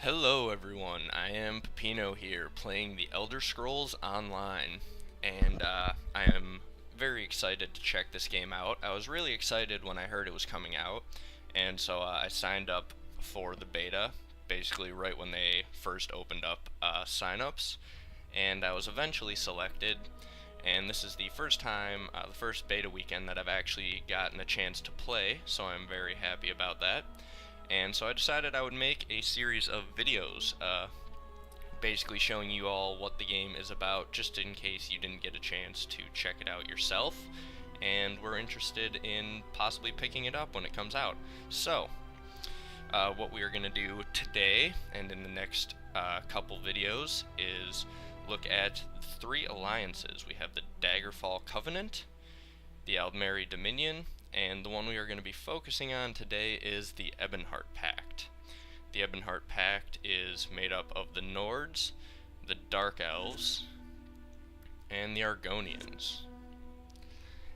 Hello everyone, I am Pepino here playing the Elder Scrolls Online, and I am very excited to check this game out. I was really excited when I heard it was coming out, and so I signed up for the beta, basically right when they first opened up signups, and I was eventually selected, and this is the first time, the first beta weekend that I've actually gotten a chance to play, so I'm very happy about that. And so I decided I would make a series of videos, basically showing you all what the game is about, just in case you didn't get a chance to check it out yourself, and were interested in possibly picking it up when it comes out. So, what we are going to do today, and in the next couple videos, is look at three alliances. We have the Daggerfall Covenant, the Aldmeri Dominion, and the one we are going to be focusing on today is the Ebonhart Pact. The Ebonhart Pact is made up of the Nords, the Dark Elves, and the Argonians.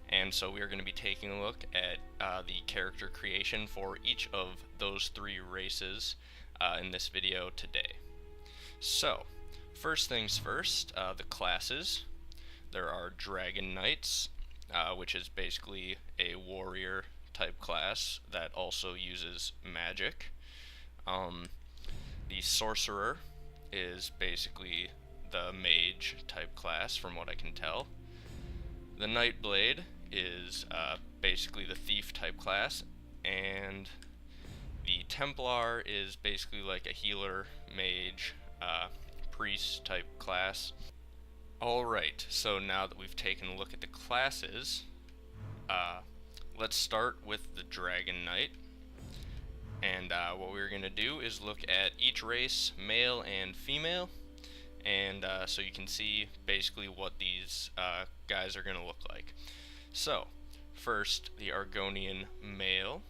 And so we are going to be taking a look at the character creation for each of those three races in this video today. So, first things first, the classes. There are Dragon Knights, which is basically a warrior type class that also uses magic. The Sorcerer is basically the mage type class from what I can tell. The Nightblade is basically the thief type class, and the Templar is basically like a healer, mage, priest type class. Alright, so now that we've taken a look at the classes, let's start with the Dragon Knight. And what we're going to do is look at each race, male and female, and so you can see basically what these guys are going to look like. So, first, the Argonian male,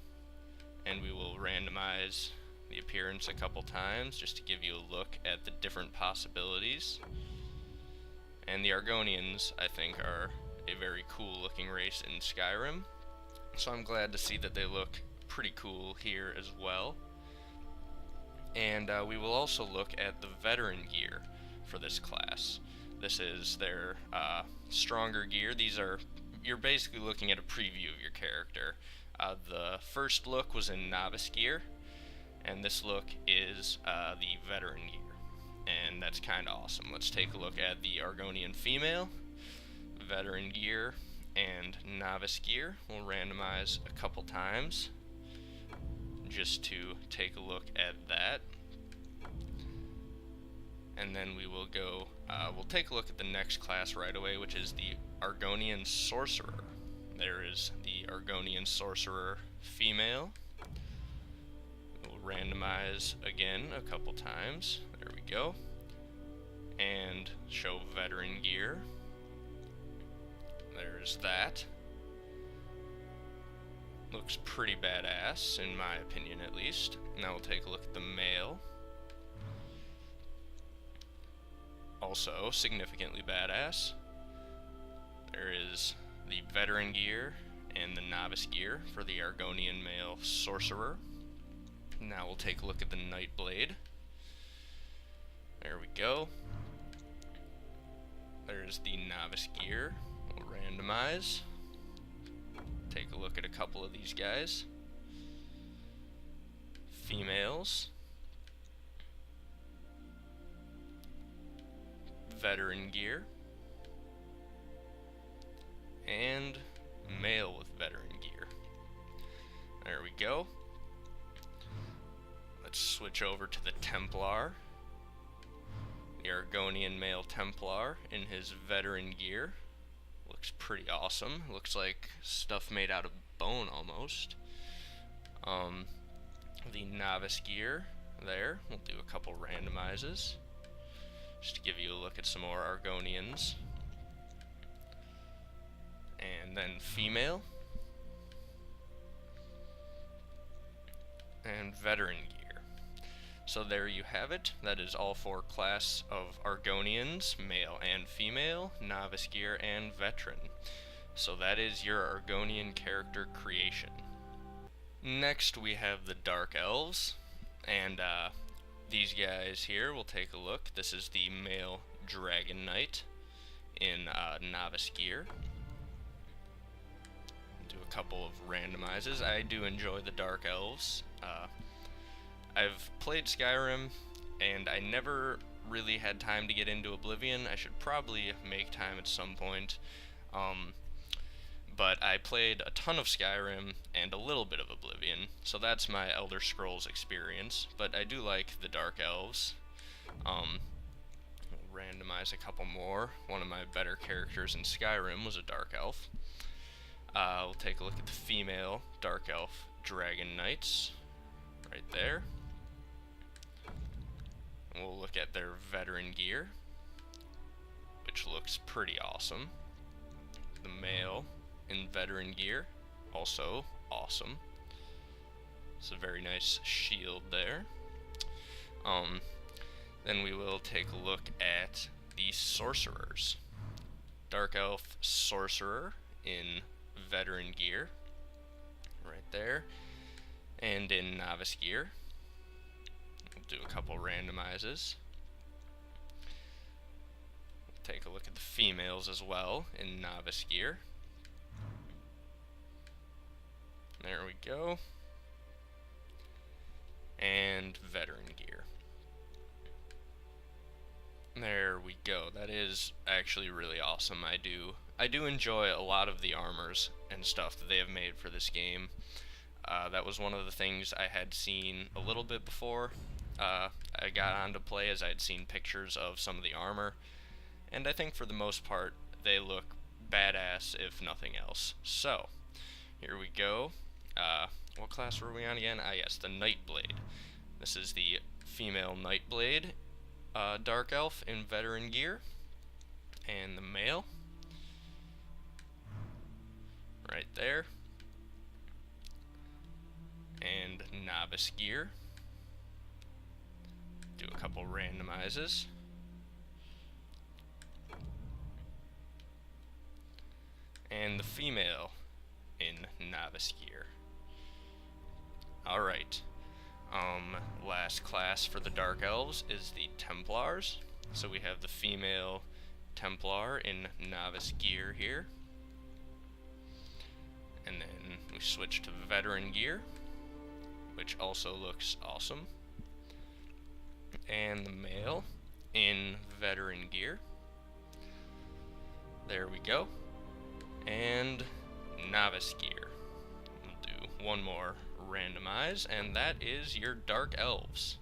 and we will randomize the appearance a couple times just to give you a look at the different possibilities. And the Argonians, I think, are a very cool looking race in Skyrim, so I'm glad to see that they look pretty cool here as well. And we will also look at the veteran gear for this class. This is their stronger gear. You're basically looking at a preview of your character. The first look was in novice gear, and this look is the veteran gear. And that's kind of awesome. Let's take a look at the Argonian female, veteran gear, and novice gear. We'll randomize a couple times just to take a look at that. And then we will go, we'll take a look at the next class right away, which is the Argonian Sorcerer. There is the Argonian Sorcerer female. We'll randomize again a couple times. There we go. And show veteran gear. There's that. Looks pretty badass, in my opinion at least. Now we'll take a look at the male. Also significantly badass. There is the veteran gear and the novice gear for the Argonian male sorcerer. Now we'll take a look at the Nightblade. There we go. There's the novice gear. We'll randomize. Take a look at a couple of these guys. Females. Veteran gear. And male with veteran gear. There we go. Let's switch over to the Templar. The Argonian male Templar in his veteran gear. Looks pretty awesome. Looks like stuff made out of bone almost. The novice gear there. We'll do a couple randomizes just to give you a look at some more Argonians. And then female. And veteran gear. So there you have it. That is all four class of Argonians, male and female, novice gear, and veteran. So that is your Argonian character creation. Next we have the Dark Elves, and these guys here, we'll take a look. This is the male Dragon Knight in novice gear. Do a couple of randomizes. I do enjoy the Dark Elves. I've played Skyrim, and I never really had time to get into Oblivion. I should probably make time at some point. But I played a ton of Skyrim and a little bit of Oblivion, so that's my Elder Scrolls experience. But I do like the Dark Elves. We'll randomize a couple more. One of my better characters in Skyrim was a Dark Elf. We'll take a look at the female Dark Elf Dragon Knights, right there. And we'll look at their veteran gear, which looks pretty awesome. The male in veteran gear, also awesome. It's a very nice shield there. Then we will take a look at the sorcerers. Dark Elf Sorcerer in veteran gear, right there, and in novice gear. We'll do a couple randomizes. We'll take a look at the females as well in novice gear. There we go. And veteran gear. There we go. That is actually really awesome. I do enjoy a lot of the armors and stuff that they have made for this game. That was one of the things I had seen a little bit before I got on to play, as I had seen pictures of some of the armor, and I think for the most part they look badass if nothing else. So here we go. What class were we on again? Yes, the Nightblade. This is the female Nightblade Dark Elf in veteran gear, and the male right there, and novice gear. Do a couple randomizes. And the female in novice gear. Alright. Last class for the Dark Elves is the Templars. So we have the female Templar in novice gear here. And then we switch to veteran gear, which also looks awesome. And the male in veteran gear. There we go. And novice gear. We'll do one more randomize, and that is your Dark Elves.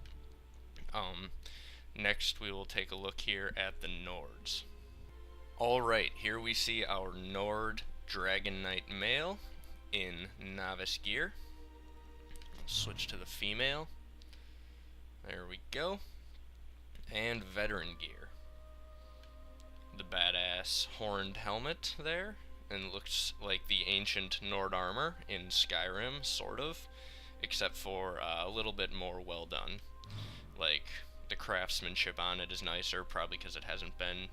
Next we will take a look here at the Nords. Alright, here we see our Nord Dragon Knight male in novice gear. I'll switch to the female. There we go. And veteran gear. The badass horned helmet there, and looks like the ancient Nord armor in Skyrim, sort of, except for a little bit more well done. Like, the craftsmanship on it is nicer, probably because it hasn't been,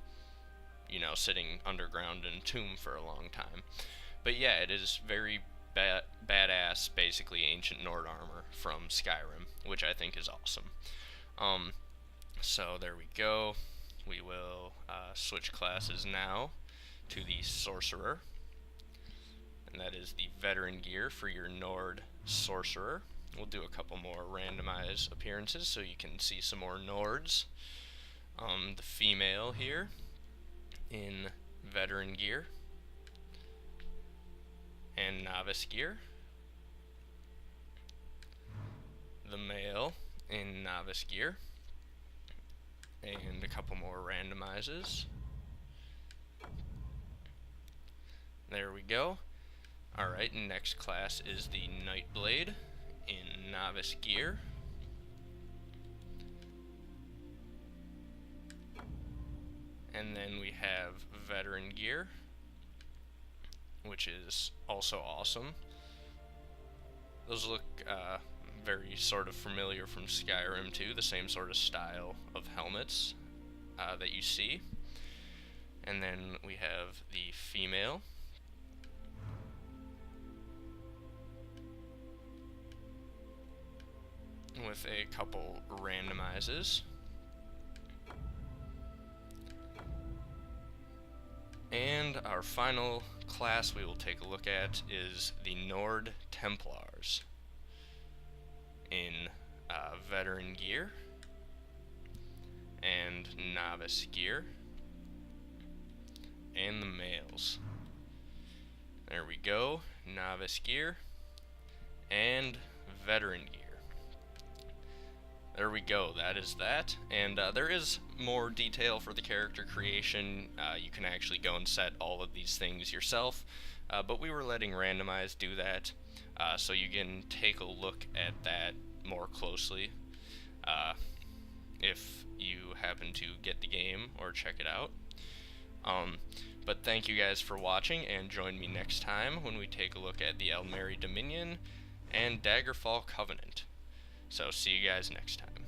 sitting underground in a tomb for a long time. But yeah, it is very badass, basically ancient Nord armor from Skyrim, which I think is awesome. So there we go. We will switch classes now to the Sorcerer, and that is the veteran gear for your Nord Sorcerer. We'll do a couple more randomized appearances so you can see some more Nords. The female here in veteran gear and novice gear. The male in novice gear. And a couple more randomizes. There we go. Alright, next class is the Nightblade in novice gear. And then we have veteran gear, which is also awesome. Those look very sort of familiar from Skyrim too, the same sort of style of helmets that you see. And then we have the female. with a couple randomizes. And our final class we will take a look at is the Nord Templars in veteran gear and novice gear, and the males. There we go, novice gear and veteran gear. There we go, that is that. And there is more detail for the character creation. You can actually go and set all of these things yourself, but we were letting Randomize do that, so you can take a look at that more closely if you happen to get the game or check it out. But thank you guys for watching, and join me next time when we take a look at the Elmeri Dominion and Daggerfall Covenant. So see you guys next time.